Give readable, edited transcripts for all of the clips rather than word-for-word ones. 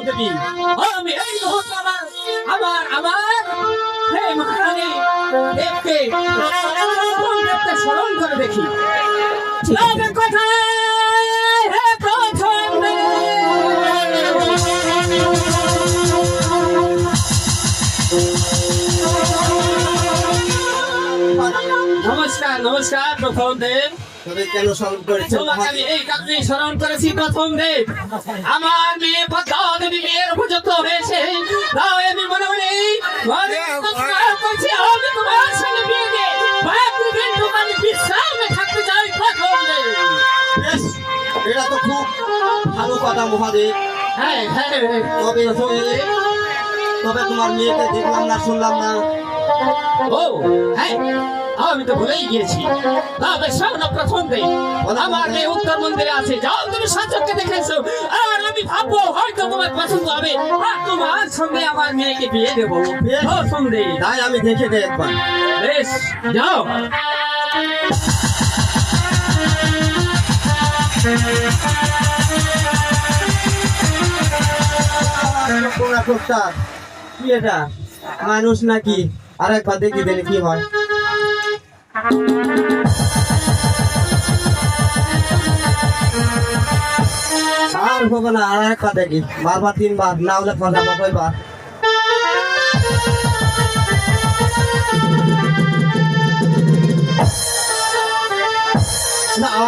দেবী। আমি এই মুহূর্তে আমার আমার হে মহারানী দেবকে দেবকে স্মরণ করে দেখি। তবে কোথায় হে প্রথম নমস্কার নমস্কার প্রথম দেব। তবে কেন স্মরণ করেছেন? তোমাকে আমি এই কারণে স্মরণ করেছি প্রথম দেব, আমার মেয়ে পদ্মা দেবী মেয়ের উপযুক্ত হয়েছে, তাই আমি মনে মনে করছি আমি তোমার সঙ্গে বিয়ে দিয়ে কয়েকদিন তোমাকে বিশ্রামে থাকতে চাই প্রথম দেব। বেশ, এটা তো খুব ভালো কথা মহাদেব। হ্যাঁ হ্যাঁ তবে তবে তোমার মেয়েকে দেখলাম না, শুনলাম না। ও হ্যাঁ, আমি তো ভুলেই গিয়েছি। তবে শোনো প্রথম দেব, আমার মেয়ে উত্তর মন্দিরে আছে, যাও তুমি সচক্ষে দেখেছো, আর আমি ভাববো হয়তো তোমার পছন্দ হবে, আর তোমার সঙ্গে আমার মেয়েকে বিয়ে দেবো প্রথম দেব। তাই আমি দেখে দেই একবার। বেশ যাও। কি এটা মানুষ নাকি? আর একবার দেখি দিলে কি হয়। আর হবে না, আর একবার দেখি, বারবার তিনবার না হলে পঞ্চাশ কয়বার।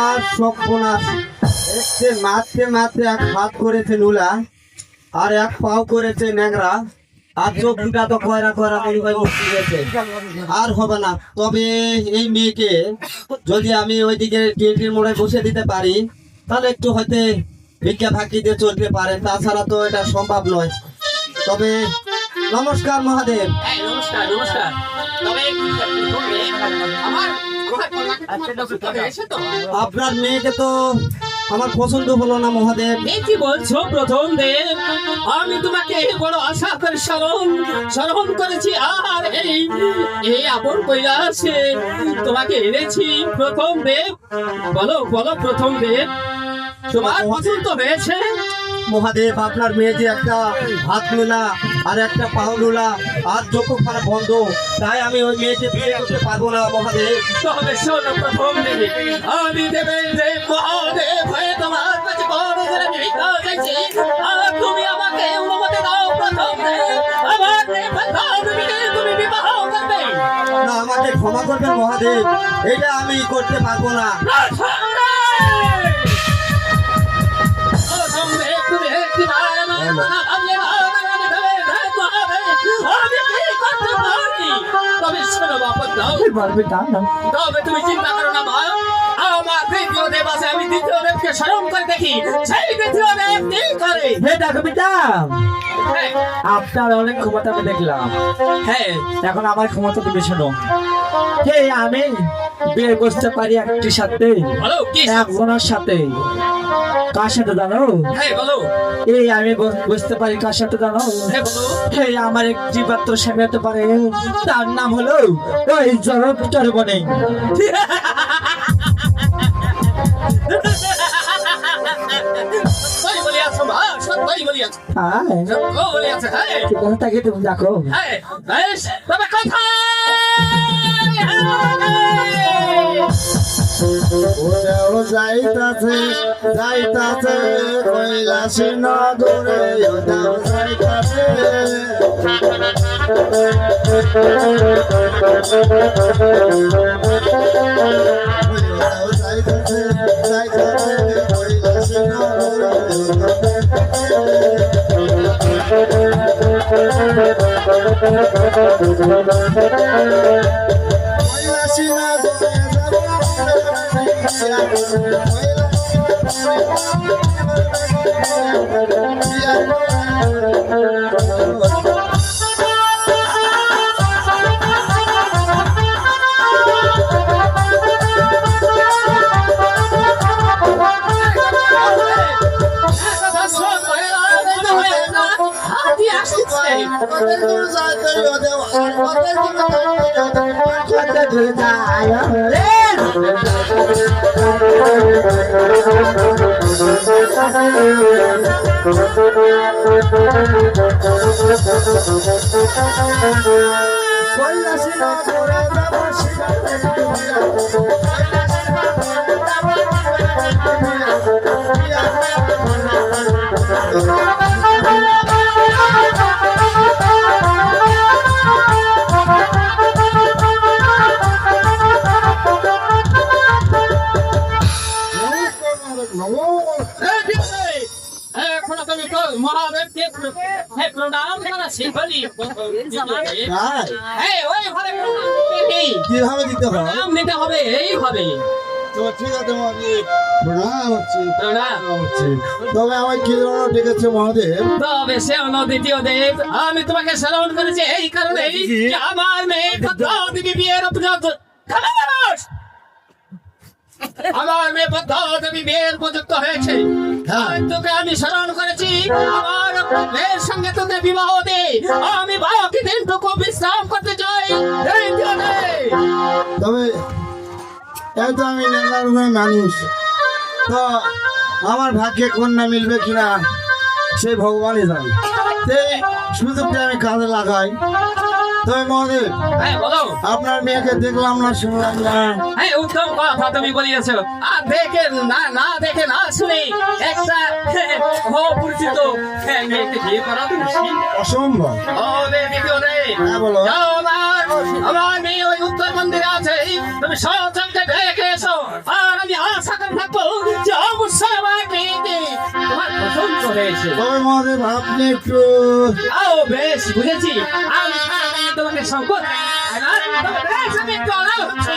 আর সর্বনাশ, মারতে মারতে এক হাত করেছে নুলা, আর এক পাও করেছে ন্যাংরা, আর চোখ দুটা তো কয়রা কয়রা মনে উঠতে গেছে। আর হবে না। তবে এই মেয়েকে যদি আমি ওইদিকে ট্রেনটির মোড়ে বসে দিতে পারি, তাহলে একটু হয়তো ভিক্ষা ফাঁকি দিয়ে চলতে পারে, তাছাড়া তো এটা সম্ভব নয়। তবে নমস্কার মহাদেব। হ্যাঁ নমস্কার নমস্কার। তবে আমার আপনার মেয়েকে তো আমার পছন্দ হলো না মহাদেব। এই কি বলছো প্রথম দেব? আমি তোমাকে বড় আশা করে স্মরণ করেছি, আর এই আপন কৈলাসে তোমাকে এনেছি প্রথম দেব। বলো বলো প্রথম দেব, তোমার পছন্দ হয়েছে? মহাদেব, আপনার মেয়ে যে একটা হাত নোলা আর একটা পাও নোলা আর চোখ খারাপ বন্ধ, তাই আমি ওই মেয়েকে বিয়ে করতে পারবো না মহাদেব। তবে শোনো প্রথম দেব, আমি দেবের দেব মহাদেব হয়ে তোমার কাছে বড় করে ভিক্ষা চাইছি, আর তুমি আমাকে অনুমতি দাও প্রথম দেব, আমার দেবীকে তুমি বিবাহ করবে। না, আমাকে ক্ষমা করবেন মহাদেব, এটা আমি করতে পারবো না। তবে তুমি চিন্তা করো না মা, আমার দ্বিতীয় দেব আছে, আমি দ্বিতীয় দেবকে স্মরণ করে দেখি সেই দ্বিতীয় দেব কি করে। আপনার অনেক ক্ষমতা আমি দেখলাম, হ্যাঁ এখন আমার ক্ষমতা তুমি শোনো। আমি বিয়ে করতে পারি একটি সাথে, বলো কি? একজনের সাথে। কার সাথে জানো? হ্যাঁ বলো। আমি বুঝতে পারি কার সাথে জানো? হ্যাঁ বলো। আমার একটি মাত্র স্বামী হতে পারে, তার নাম হলো ওই জড়পটার বনে। তাকে তুমি দেখো। তবে কথা ওটাও যাইতাছে যাইতাছে কৈলাসী নগরে, ওটাও যাইতাছে। ওটাও যাইতাছে যাইতাছে কৈলাসী নগরে। কৈলাসী নগরে আসছে কৈলাসে না করে যাব শিকারে এখনো তুমি মহাদেবকে প্রণাম জানাচ্ছি বলি ওই ঘরে কিভাবে দিতে হয়? প্রণাম নিতে হবে এইভাবে তো ঠিক আছে মহাদেব, প্রণাম হচ্ছে প্রণাম হচ্ছে। তবে আমায় কি জন্য ডেকেছে মহাদেব? তবে সে অন্য দ্বিতীয় দেব আমি তোমাকে স্মরণ করেছি এই কারণে যে আমার মেয়ে পদ্মাবতী বিয়ের উপযুক্ত আমার মেয়ে পদ্মাবতী বিয়ের উপযুক্ত হয়েছে আর তোকে আমি স্মরণ করেছি আমার মেয়ের সঙ্গে তোকে বিবাহ দে আমি বাকি দিনটুকু বিশ্রাম করতে চাই দ্বিতীয় দেব। তবে এই তো আমি নেলার মানুষ, তো আমার ভাগ্যে কন্যা মিলবে কিনা সেই ভগবানই জানে। সেই সুযোগটা আমি কাজে লাগাই। তবে মহাদেব, হ্যাঁ বলো আপনার মেয়েকে দেখলাম না, শুনলাম না। হ্যাঁ উত্তম কথা তুমি বলিয়েছো আর দেখে না দেখে না শুনে একটা অপরিচিত মেয়েকে বিয়ে করা তো অসম্ভব। হ্যাঁ, বলো। আমার মেয়ে ওই উত্তর মন্দিরে আছে তুমি সচমকে দেখে এসো আর আমি আশা করে থাকবো যে অবশ্যই আমার মেয়েকে তোমার পছন্দ হয়েছে। তবে মহাদেব আপনি একটু বেশ বুঝেছি আমি তোমাকে সম্পদ বেশ আমি একটু আড়াল হচ্ছি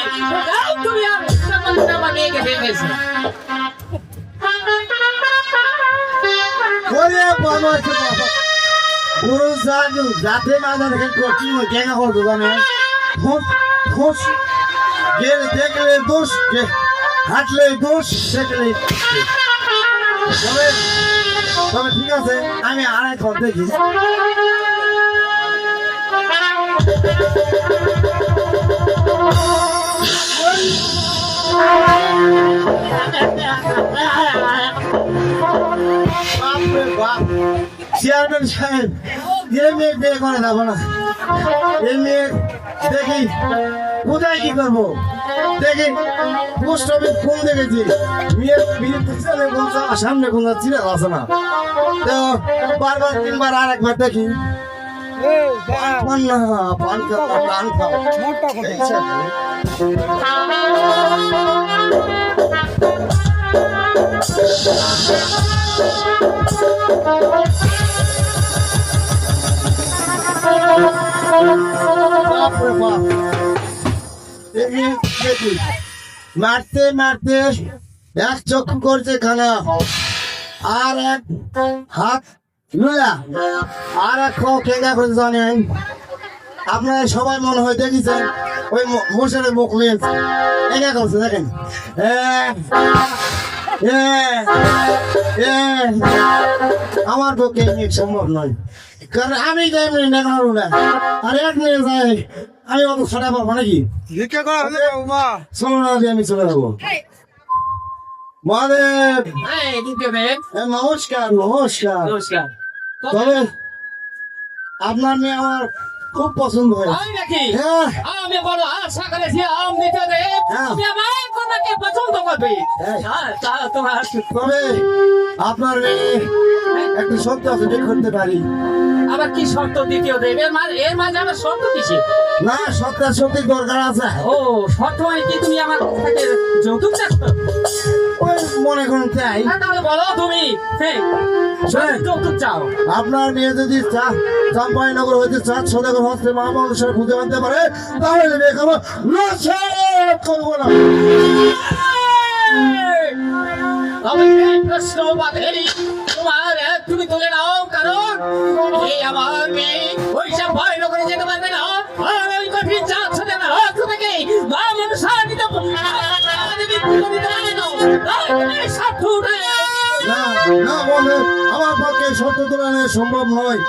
তুমি আর উত্তর মন্দিরে আমার মেয়েকে দেখেছো ওরে বাবা, পুরো যাতে না দেখে কঠিন কেন করবো জানে? খোঁজ গেলে দেখলে দোষ, হাঁটলে দোষ, দেখলে তবে তবে ঠিক আছে, আমি আড়াই ঘর দেখি। চেয়ারম্যান সাহেব, এ মেয়ে বিয়ে করে যাবো না। এ মেয়ে দেখি কোথায় কি করবো, দেখি পোস্ট অফিস ফোন দেখেছি মেয়ের পিছনে বলছে সামনে কোন চিনে আছে না, তো বারবার তিনবার আর একবার দেখি পান খাও টান খাও। মারতে মারতে এক চক্ষু করছে খানা, আর এক হাত লুয়া, আর এক খেঙ্গা করে জানেন। আপনারা সবাই মনে হয় দেখেছেন ওই মোশারে মুখ নিয়ে একা করছে, দেখেন আমার পক্ষে সম্ভব নয়, কারণ আমি যাই না আর এক নিয়ে যাই আমি অত ছড়া পাবো নাকি? চলো না, আমি চলে যাবো। মহাদেব নমস্কার নমস্কার। নমস্কার তবে আপনার মেয়ে আমার খুব পছন্দ হয়েছে। আমি নাকি হ্যাঁ, আমি বড় আশা করেছি অমৃত দেব হ্যাঁ। তুমি আমার কন্যাকে পছন্দ করবে হ্যাঁ। তা তোমার তবে আপনার মেয়ে একটু সত্য আছে, বের করতে পারি আবার কি শর্ত দ্বিতীয় দেব এর মাঝে আবার শর্ত কিসে? না, সত্যের সত্যি দরকার আছে। ও শর্ত হয় কি তুমি আমার থেকে যৌতুক চাচ্ছো? ওই মনে করুন চাই। তাহলে বলো তুমি হ্যাঁ শোনেন, যৌতুক চাও আপনার মেয়ে যদি চাম্পাইনগর হইতে চাঁদ সদাগর হস্তে মহামানুষের খুঁজে আনতে পারে তাহলে মেয়ে খাবো, করবো না। তবে এই প্রশ্ন বাধেরি তোমার তুমি তুলে নাও, কারণ এই আমার মেয়ে ওইসব ভয় করে যেতে পারবে না আর ওই কঠিন চাপ সাথে না হাত থেকে মানুষ সাথে না না বলে আমার পক্ষে সত্য তুলনা সম্ভব নয়।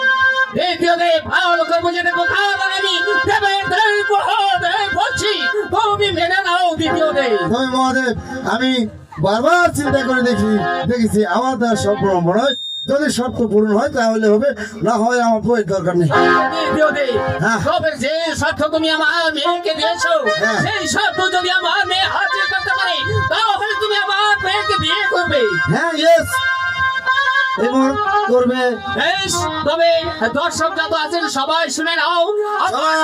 ভালো করবো যেটা কোথাও দাঁড়ানি বলছি তুমি মেনে নাও দ্বিতীয় দেব। তবে মহাদেব আমি বারবার চিন্তা করে দেখেছি আমার দ্বারা সম্ভব নয়। যদি শর্ত পূরণ হয় তাহলে হবে, না হয় আমার বইয়ের দরকার নেই। দ্বিতীয় দে, হ্যাঁ। তবে যে শর্ত তুমি আমার মেয়েকে দিয়েছো, হ্যাঁ। সেই শর্ত যদি আমার মেয়ে হাজির করতে পারে, তাহলে তুমি আমার মেয়েকে বিয়ে করবে। হ্যাঁ, ইয়েস, এবং করবে। বেশ, তবে দর্শক যত আছেন সবাই শুনে নাও।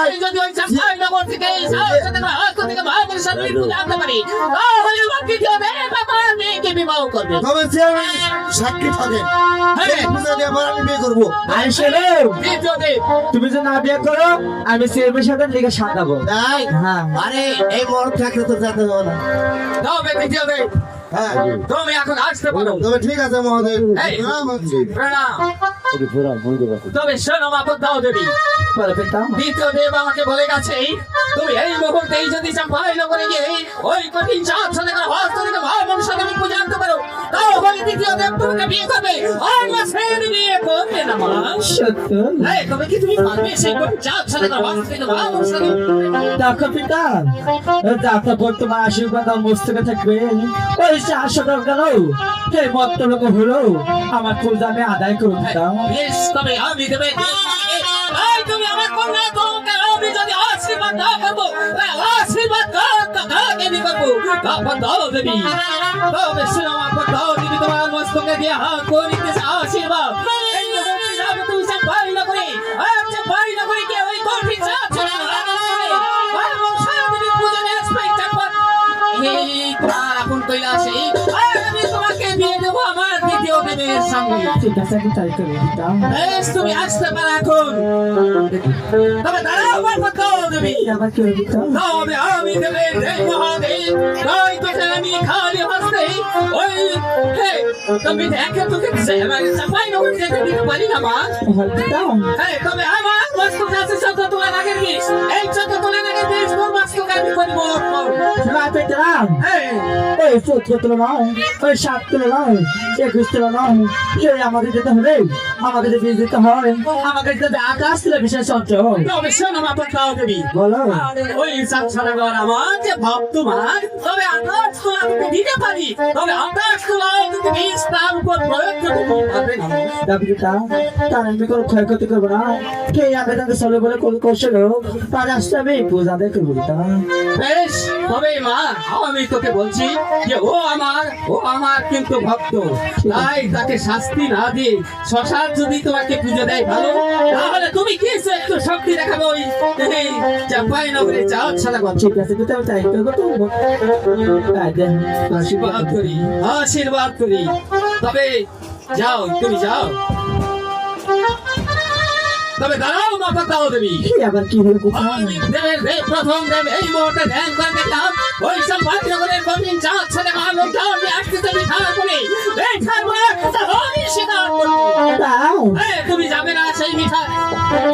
আমি যদি ওই চাঁপাইনগর থেকে মায়ের সাথে জানতে পারি, তাহলে আমার দ্বিতীয় দে আমার মেয়েকে বিবাহ করবে। তবে চেয়ারম্যান সাক্ষী থাকেন, হ্যাঁ। পূজা দিয়ে আবার আমি বিয়ে করবো। আর শোনো, দ্বিতীয় দে, তুমি যদি না বিয়ে করো আমি চেয়ারম্যানের সাথে লিখে সাজাবো। তাই? হ্যাঁ। আরে এই মরদ থাকলে তো যেতে হবে না। তবে দ্বিতীয় দে, হ্যাঁ, তুমি এখন আসতে পারো। তবে ঠিক আছে মহোদয়। এই। প্রণাম হচ্ছে। প্রণাম। তবে শোনো মাপদ দাও দেবী, বলো পিতা। দ্বিতীয় দেব আমাকে বলে গেছে তুমি এই মুহূর্তেই যদি চাঁপাইনগরে গিয়ে ওই কঠিন চাঁদ থেকে হস্ত থেকে ভাবন সাথে পূজা আনতে পারো, তাহলে দ্বিতীয় দেব তোমাকে বিয়ে করবে। আর মাসের বিয়ে করবে না মা। সত্য? এই, তবে কি তুমি পারবে সেই কঠিন চাঁদ সাথে হস্ত থেকে ভাবন সাথে? দেখো পিতা, যাতে তোমার আশীর্বাদ আমার মস্তকে থাকবে। ওই 400 টাকা গেল সেই মতলব হলো আমার পূজা আমি আদায় করে দিতাম। বেশ, তবে আমি দেবে এই তুমি আমার কন্যা, তোমাকে আমি যদি আশীর্বাদ না করবো, আশীর্বাদ কাকে দিয়ে করবো? তারপর দাও দেবী, তবে শোনো আমার দাও দেবী, তোমার মস্তকে দিয়ে হাত করিতেছে আশীর্বাদ। এই মুহূর্তে যাবে তুমি চাঁপাইনগরে, আর চাঁপাইনগরে গিয়ে ওই কঠিন চাঁদ ছেড়ে আর মনসা দেবী পূজা নিয়ে আসবে। তারপর এই তোমার আপন কৈলাসে আর আমি তোমাকে বিয়ে দেবো আমার দ্বিতীয় দেবের সঙ্গে। ঠিক আছে, আমি তাই করে দিতাম। বেশ, তুমি আসতে পারো এখন। তবে দাঁড়াও আমার কথা দেবী, আবার কি করে দিতাম? তবে আমি দেবে রে মহাদেব, তাই তো আমি খালি হস্তে ওই হে তুমি দেখে তোকে আমার চাঁপাইনগর যেতে দিতে পারি না মা। দিতাম। হ্যাঁ, তবে আমার মস্তক আছে শত তোলা নাগের বিষ, এই শত তোলা নাগের বিষ মোর মস্তক আমি করব। না পেতরা, হ্যাঁ, ওই 14 তোলা নয়, ওই 7 তোলা নয়, 21 তোলা নয়, সেই আমাকে যেতে হবে, আমাকে যে বিয়ে দিতে হয়, আমাকে যেতে আকাশ থেকে বিশেষ অঞ্চল। তবে শোনো মা কথা দেবী, বলো। ওই সাতসারাগর আমার যে ভাব তোমার, তবে আকাশ তোলা তুমি দিতে পারি, তবে আকাশ তোলা তুমি বিষ তার উপর প্রয়োগ করতে পারবে না। দাবিটা তার আমি কোনো ক্ষয়ক্ষতি করবো না, কে আমি তাকে চলে বলে কোন কৌশল তার আসতে আমি পূজা দেখে বলতাম। বেশ, তবে মা আমি তোকে বলছি যে ও আমার কিন্তু ভক্ত, তাই তাকে শাস্তি না দিয়ে শশার যদি তোমাকে পুজো দেয় ভালো, তাহলে তুমি কি একটু শক্তি দেখাবে ওই চাঁপাইনগরে চাঁদ ছাড়া কথা। ঠিক আছে, কিন্তু আমি তাই করবো তো। আশীর্বাদ করি, আশীর্বাদ করি। তবে যাও, তুমি যাও। তবে দাঁড়াও মাথা দাও দেবী, আবার কি হলো কোথায়? আমি দেবের প্রথম দেব এই মুহূর্তে ধ্যান করে দেখলাম ওই সব ভাগ্যগণের কঠিন চাঁদ ছেলে মানুষ যাওয়ার আসতেছে বিঠার করে তুমি যাবে না সেই মিঠা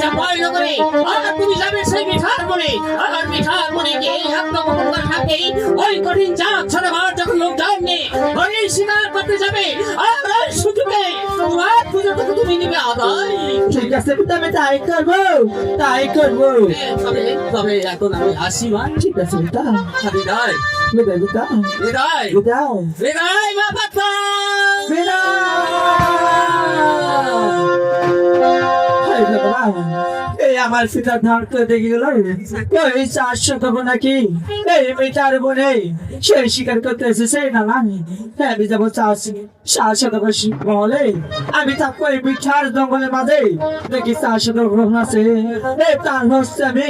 চাঁপাইনগরে, আর তুমি যাবে সেই মিঠার মনে, আর মিঠার মনে গিয়ে আত্মগোপন থাকে ওই কঠিন চাঁদ ছেলে মানুষ যখন লোক যাননি ওই শিকার করতে যাবে, আর ওই সুযোগে তোমার পুজোটুকু তুমি নিবে আদায়। ঠিক আছে, কিন্তু আমি তাই করবো, তাই করবো। তবে এখন আমি আসি মা। ঠিক আছে বেটা, বিদায়, বিদায় বেটা, বিদায়, বিদায়, বিদায় মা পাতা। এই আমার পিতা ধার করে দেখে গেল ওই 400 টাকা নাকি এই মিটার বনে সেই শিকার করতে এসেছে না না আমি যাবো 400 টাকা বলে আমি থাকবো এই মিঠার জঙ্গলের মাঝে দেখি 400 টাকা গ্রহণ আছে এই তার হচ্ছে আমি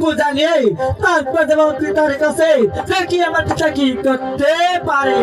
পূজা নিয়ে তারপর দেবো পিতার কাছে দেখি আমার পিতা কি করতে পারে।